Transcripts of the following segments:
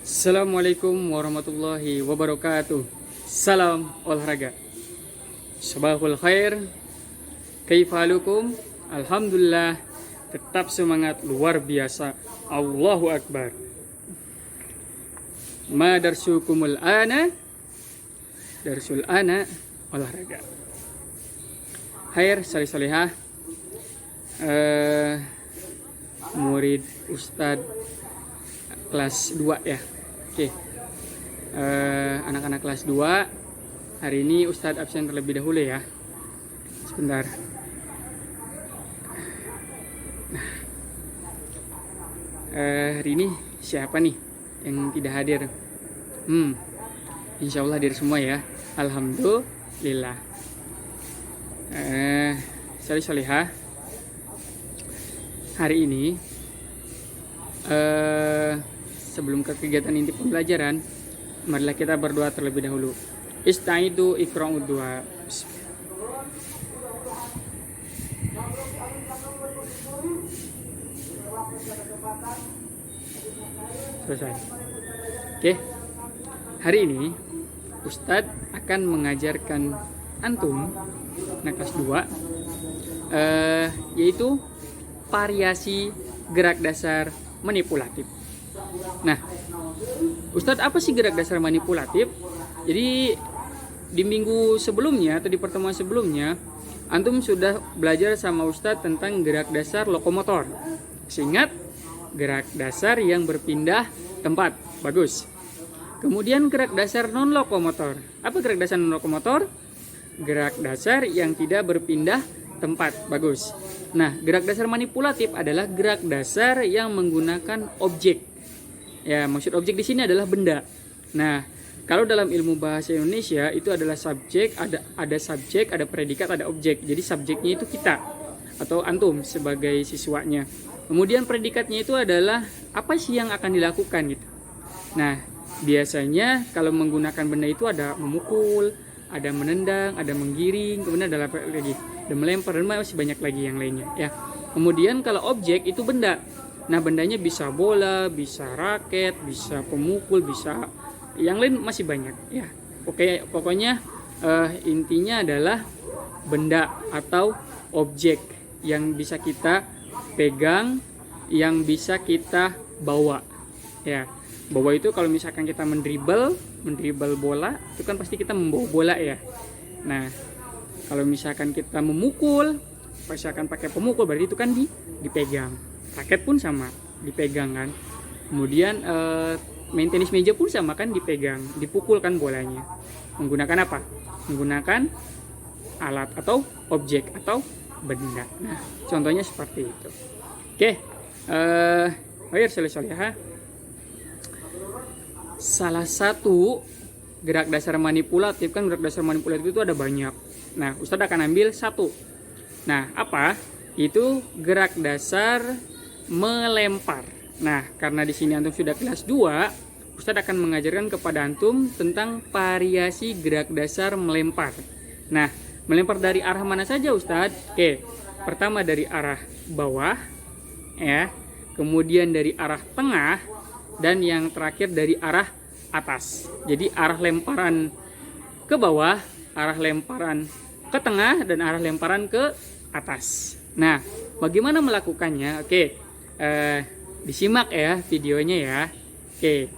Assalamualaikum warahmatullahi wabarakatuh. Salam olahraga. Sabahul khair. Kaifalukum? Alhamdulillah. Tetap semangat luar biasa. Allahu Akbar. Ma darsukumul ana? Darsul ana olahraga. Khair salih-salihah. Murid Ustadz kelas 2 ya. Oke. Anak-anak kelas 2, hari ini Ustadz absen terlebih dahulu ya. Sebentar. Nah, hari ini siapa nih yang tidak hadir? Insya Allah hadir semua ya. Alhamdulillah. Salih-salihah. Hari ini sebelum ke kegiatan inti pembelajaran, marilah kita berdoa terlebih dahulu. Istaidu iqra'ud du'a. Selesai. Oke. Hari ini Ustadz akan mengajarkan antum anak kelas 2 yaitu variasi gerak dasar manipulatif. Nah, Ustadz, apa sih gerak dasar manipulatif? Jadi di minggu sebelumnya atau di pertemuan sebelumnya, antum sudah belajar sama Ustadz tentang gerak dasar lokomotor. Ingat, gerak dasar yang berpindah tempat. Bagus. Kemudian gerak dasar non lokomotor. Apa gerak dasar non lokomotor? Gerak dasar yang tidak berpindah tempat. Bagus. Nah, gerak dasar manipulatif adalah gerak dasar yang menggunakan objek. Ya, maksud objek di sini adalah benda. Nah, kalau dalam ilmu bahasa Indonesia itu adalah subjek, ada subjek, ada predikat, ada objek. Jadi subjeknya itu kita atau antum sebagai siswanya. Kemudian predikatnya itu adalah apa sih yang akan dilakukan gitu. Nah, biasanya kalau menggunakan benda itu ada memukul, ada menendang, ada menggiring, kemudian ada apa lagi? Ada melempar, dan masih banyak lagi yang lainnya ya. Kemudian kalau objek itu benda. Nah, bendanya bisa bola, bisa raket, bisa pemukul, bisa yang lain masih banyak ya. Oke, pokoknya intinya adalah benda atau objek yang bisa kita pegang, yang bisa kita bawa ya. Bawa itu kalau misalkan kita mendribble bola, itu kan pasti kita membawa bola ya. Nah, kalau misalkan kita memukul, misalkan pakai pemukul, berarti itu kan dipegang. Raket pun sama, dipegang kan. Kemudian main tenis meja pun sama kan, dipegang, dipukul kan bolanya. Menggunakan apa? Menggunakan alat atau objek atau benda. Nah, contohnya seperti itu. Oke, ayo salih-salihah. Salah satu gerak dasar manipulatif, kan gerak dasar manipulatif itu ada banyak. Nah, Ustadz akan ambil satu. Nah, apa? Itu gerak dasar melempar. Nah, karena di sini antum sudah kelas 2, Ustadz akan mengajarkan kepada antum tentang variasi gerak dasar melempar. Nah, melempar dari arah mana saja Ustadz? Oke, pertama dari arah bawah ya, kemudian dari arah tengah, dan yang terakhir dari arah atas. Jadi arah lemparan ke bawah, arah lemparan ke tengah, dan arah lemparan ke atas. Nah, bagaimana melakukannya? Oke, disimak ya videonya ya. Oke.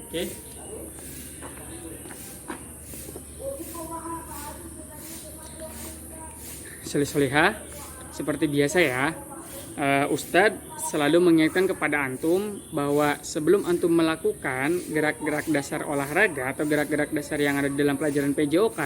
Oke. Salih-salihah, seperti biasa ya, Ustadz selalu mengingatkan kepada antum bahwa sebelum antum melakukan gerak-gerak dasar olahraga atau gerak-gerak dasar yang ada di dalam pelajaran PJOK,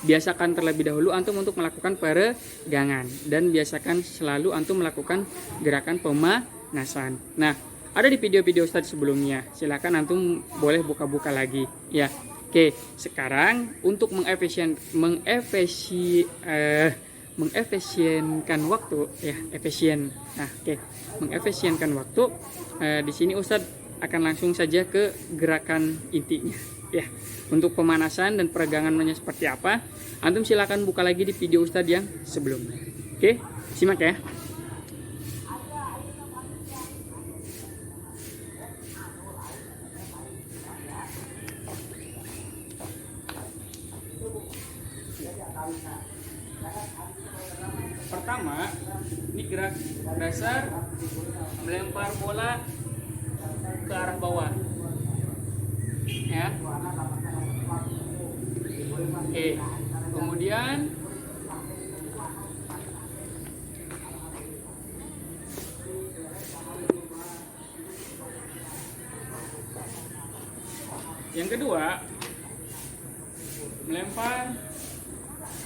biasakan terlebih dahulu antum untuk melakukan peregangan, dan biasakan selalu antum melakukan gerakan pemanasan. Nah, ada di video-video Ustadz sebelumnya, silakan antum boleh buka-buka lagi ya. Oke, sekarang untuk mengefisienkan waktu ya, efisien. Nah, oke. Mengefisienkan waktu, di sini Ustadz akan langsung saja ke gerakan intinya ya. Untuk pemanasan dan peregangannya seperti apa, antum silakan buka lagi di video Ustadz yang sebelumnya. Oke, simak ya. Pertama, ini gerak dasar melempar bola ke arah bawah. Ya. Oke. Kemudian yang kedua, melempar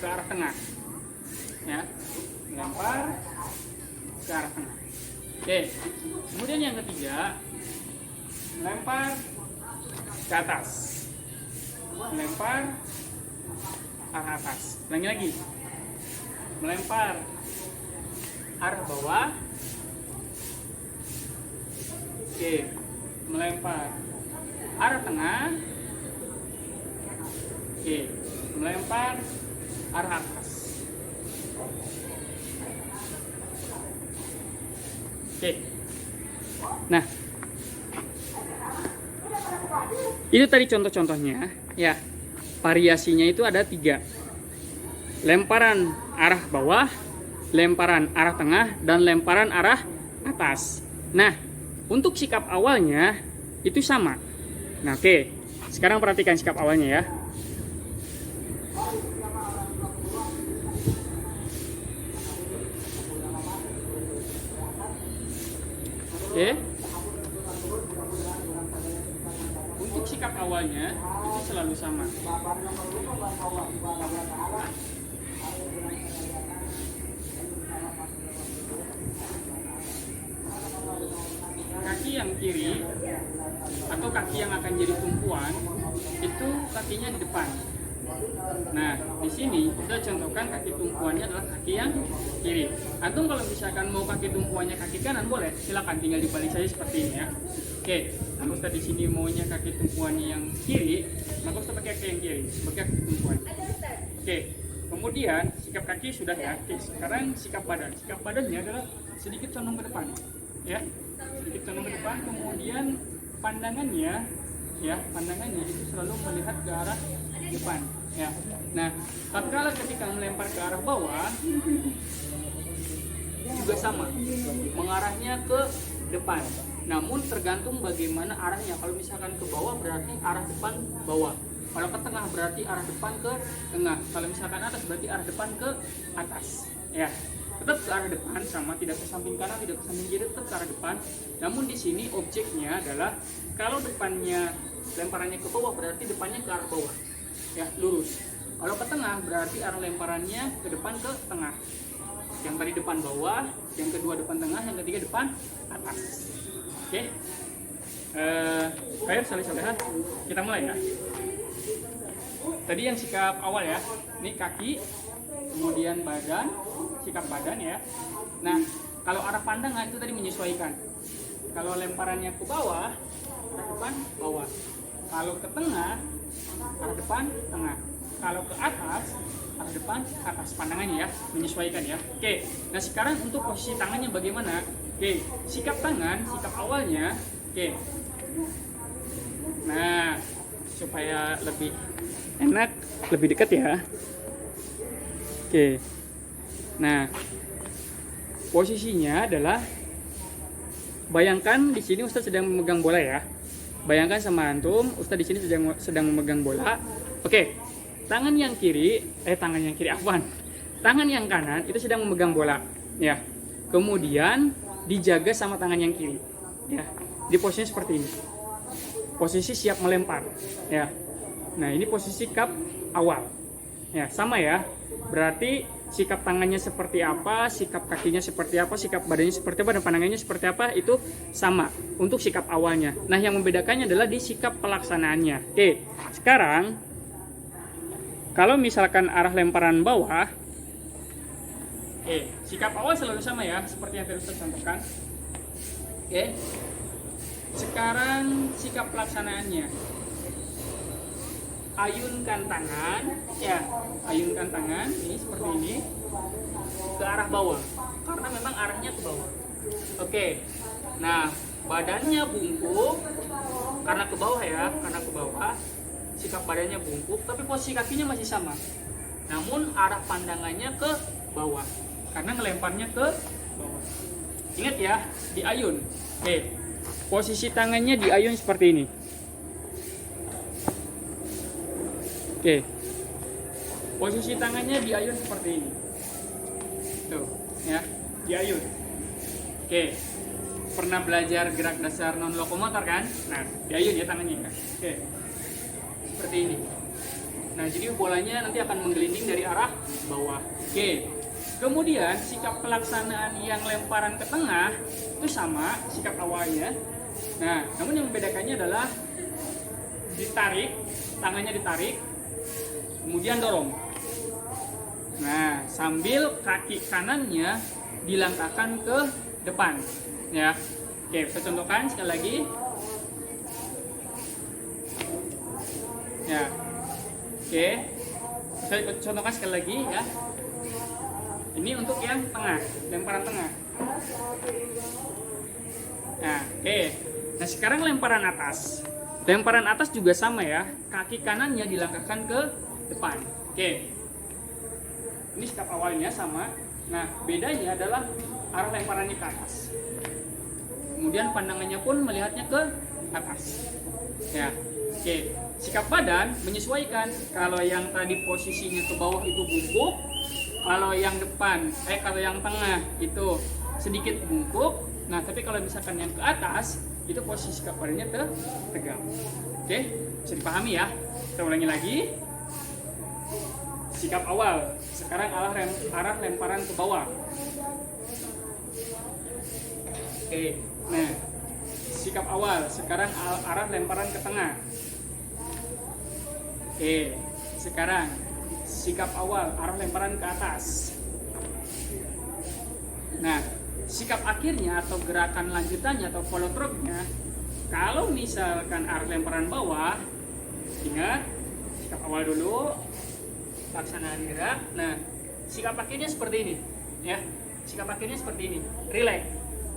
ke arah tengah. Ya. Melempar ke arah tengah. Oke. Kemudian yang ketiga, melempar ke atas. Melempar arah atas. Ulangi lagi. Melempar arah bawah. Oke. Melempar arah tengah. Oke. Melempar arah atas. Oke. Nah, itu tadi contoh-contohnya ya. Variasinya itu ada 3. Lemparan arah bawah, lemparan arah tengah, dan lemparan arah atas. Nah, untuk sikap awalnya itu sama. Nah, oke. Sekarang perhatikan sikap awalnya ya. Oke. Untuk sikap awalnya itu selalu sama. Kaki yang kiri atau kaki yang akan jadi tumpuan itu kakinya di depan. Nah, di sini kita contohkan kaki tumpuannya adalah kaki yang kiri. Antum kalau misalkan mau kaki tumpuannya kaki kanan boleh, silakan tinggal dibalik saja seperti ini ya. Oke, namun Ustaz di sini maunya kaki tumpuannya yang kiri, maka Ustaz pakai kaki yang kiri sebagai kaki tumpuan. Oke, kemudian sikap kaki sudah ya. Oke, sekarang sikap badan. Sikap badannya adalah sedikit condong ke depan, ya. Sedikit condong ke depan, kemudian pandangannya itu selalu melihat ke arah depan ya. Nah, tatkala ketika melempar ke arah bawah juga sama, mengarahnya ke depan. Namun tergantung bagaimana arahnya. Kalau misalkan ke bawah berarti arah depan bawah. Kalau ke tengah berarti arah depan ke tengah. Kalau misalkan atas berarti arah depan ke atas. Ya, tetap ke arah depan sama, tidak ke samping kanan, tidak ke samping kiri, tetap ke arah depan. Namun di sini objeknya adalah kalau depannya lemparannya ke bawah berarti depannya ke arah bawah. Ya, lurus. Kalau ke tengah berarti arah lemparannya ke depan ke tengah. Yang tadi depan bawah, yang kedua depan tengah, yang ketiga depan atas. Oke. Baik, salih-salihan. Kita mulai ya. Tadi yang sikap awal ya. Ini kaki, kemudian badan, sikap badan ya. Nah, kalau arah pandangan itu tadi menyesuaikan. Kalau lemparannya ke bawah, arah depan bawah. Kalau ke tengah, arah depan tengah. Kalau ke atas, arah depan atas. Pandangannya ya, menyesuaikan ya. Oke. Nah, sekarang untuk posisi tangannya bagaimana? Oke, sikap tangan, sikap awalnya. Oke. Nah, supaya lebih enak, lebih dekat ya. Oke. Nah, posisinya adalah bayangkan di sini Ustadz sedang memegang bola ya. Bayangkan sama antum, Ustadz di sini sedang memegang bola. Oke. Tangan yang kiri afwan. Tangan yang kanan itu sedang memegang bola ya. Kemudian dijaga sama tangan yang kiri ya. Di posisi seperti ini. Posisi siap melempar ya. Nah, ini posisi sikap awal. Ya, sama ya. Berarti sikap tangannya seperti apa, sikap kakinya seperti apa, sikap badannya seperti apa, dan pandangannya seperti apa, itu sama untuk sikap awalnya. Nah, yang membedakannya adalah di sikap pelaksanaannya. Oke, sekarang kalau misalkan arah lemparan bawah, sikap awal selalu sama ya, seperti yang tadi Ustaz contohkan. Sekarang sikap pelaksanaannya, ayunkan tangan, ya, ayunkan tangan ini seperti ini ke arah bawah, karena memang arahnya ke bawah. Nah, badannya bungkuk karena ke bawah ya, karena ke bawah. Sikap badannya bungkuk, tapi posisi kakinya masih sama. Namun arah pandangannya ke bawah, karena ngelemparnya ke bawah. Ingat ya, diayun. Posisi tangannya diayun seperti ini. Posisi tangannya diayun seperti ini. Tuh, ya, diayun. Pernah belajar gerak dasar non lokomotor kan? Nah, diayun ya tangannya. Seperti ini. Nah, jadi bolanya nanti akan menggelinding dari arah bawah. Kemudian sikap pelaksanaan yang lemparan ke tengah itu sama sikap awalnya. Nah, namun yang membedakannya adalah ditarik, tangannya ditarik, kemudian dorong. Nah, sambil kaki kanannya dilangkahkan ke depan, ya. Saya contohkan sekali lagi. Ya. Saya contohkan sekali lagi ya. Ini untuk yang tengah, lemparan tengah. Nah, Nah, sekarang lemparan atas. Lemparan atas juga sama ya. Kaki kanannya dilangkahkan ke depan. Ini sikap awalnya sama. Nah, bedanya adalah arah lemparannya ke atas. Kemudian pandangannya pun melihatnya ke atas. Ya. Sikap badan menyesuaikan. Kalau yang tadi posisinya ke bawah itu bungkuk, kalau yang depan, kalau yang tengah itu sedikit bungkuk. Nah, tapi kalau misalkan yang ke atas, itu posisi sikap badannya tegak. Bisa dipahami ya. Kita ulangi lagi. Sikap awal, sekarang arah lemparan ke bawah. Nah, sikap awal, sekarang arah lemparan ke tengah. Sekarang sikap awal, arah lemparan ke atas. Nah, sikap akhirnya atau gerakan lanjutannya atau follow through-nya, kalau misalkan arah lemparan bawah, ingat sikap awal dulu, pelaksanaan gerak. Nah, sikap akhirnya seperti ini, ya. Sikap akhirnya seperti ini, relax.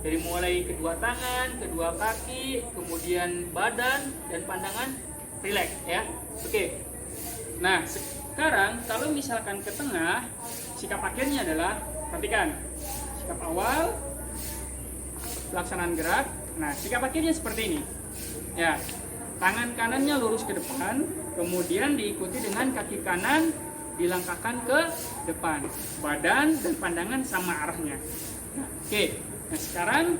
Dari mulai kedua tangan, kedua kaki, kemudian badan dan pandangan relax, ya. Nah, sekarang kalau misalkan ke tengah, sikap akhirnya adalah, perhatikan, sikap awal, pelaksanaan gerak. Nah, sikap akhirnya seperti ini, ya. Tangan kanannya lurus ke depan, kemudian diikuti dengan kaki kanan dilangkahkan ke depan, badan dan pandangan sama arahnya. Nah, sekarang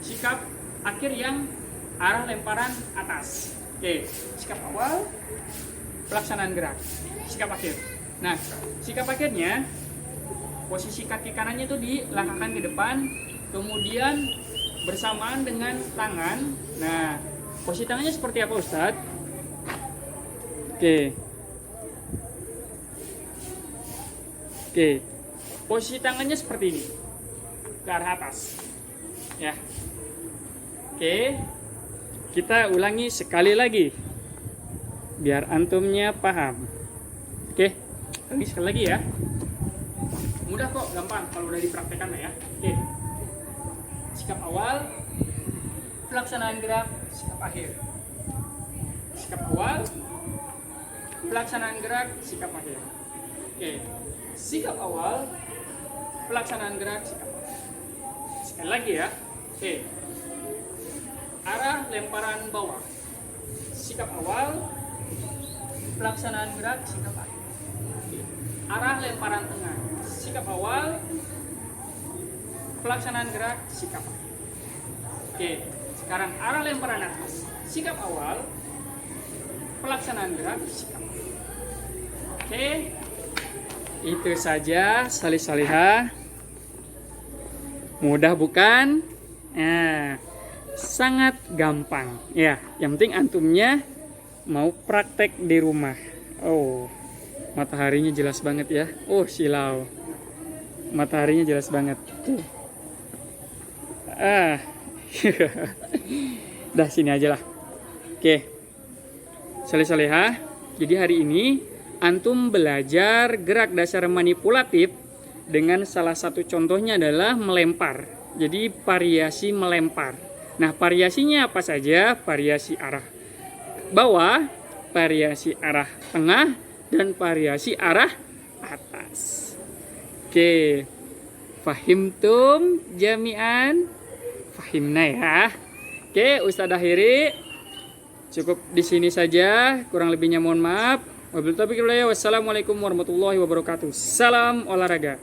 sikap akhir yang arah lemparan atas. Sikap awal, pelaksanaan gerak, sikap akhir. Nah, sikap akhirnya posisi kaki kanannya itu dilangkahkan ke depan, kemudian bersamaan dengan tangan. Nah, posisi tangannya seperti apa, Ustadz? Posisi tangannya seperti ini, ke arah atas, ya. Kita ulangi sekali lagi biar antumnya paham. Lagi sekali lagi ya. Mudah kok, gampang kalau udah dipraktekkan ya. Sikap awal, pelaksanaan gerak, sikap akhir. Sikap awal, pelaksanaan gerak, sikap akhir. Sikap awal, pelaksanaan gerak, sikap akhir. Sekali lagi ya. Arah lemparan bawah, sikap awal, pelaksanaan gerak, sikap akhir. Arah lemparan tengah, sikap awal, pelaksanaan gerak, sikap akhir. Sekarang arah lemparan atas, sikap awal, pelaksanaan gerak, sikap akhir. Itu saja salih-salihah. Mudah bukan? Nah, sangat gampang. Ya, yang penting antumnya mau praktek di rumah. Oh, mataharinya jelas banget ya. Oh, silau. Mataharinya jelas banget. Tuh. Ah. Dah sini aja lah. Oke. Salih-salihah. Jadi hari ini antum belajar gerak dasar manipulatif dengan salah satu contohnya adalah melempar. Jadi variasi melempar. Nah, variasinya apa saja? Variasi arah bawah, variasi arah tengah, dan variasi arah atas. Oke. Fahimtum jami'an? Fahimna ya. Oke, Ustadz akhiri. Cukup di sini saja. Kurang lebihnya mohon maaf. Wabillahi taufiq wal hidayah. Wassalamualaikum warahmatullahi wabarakatuh. Salam olahraga.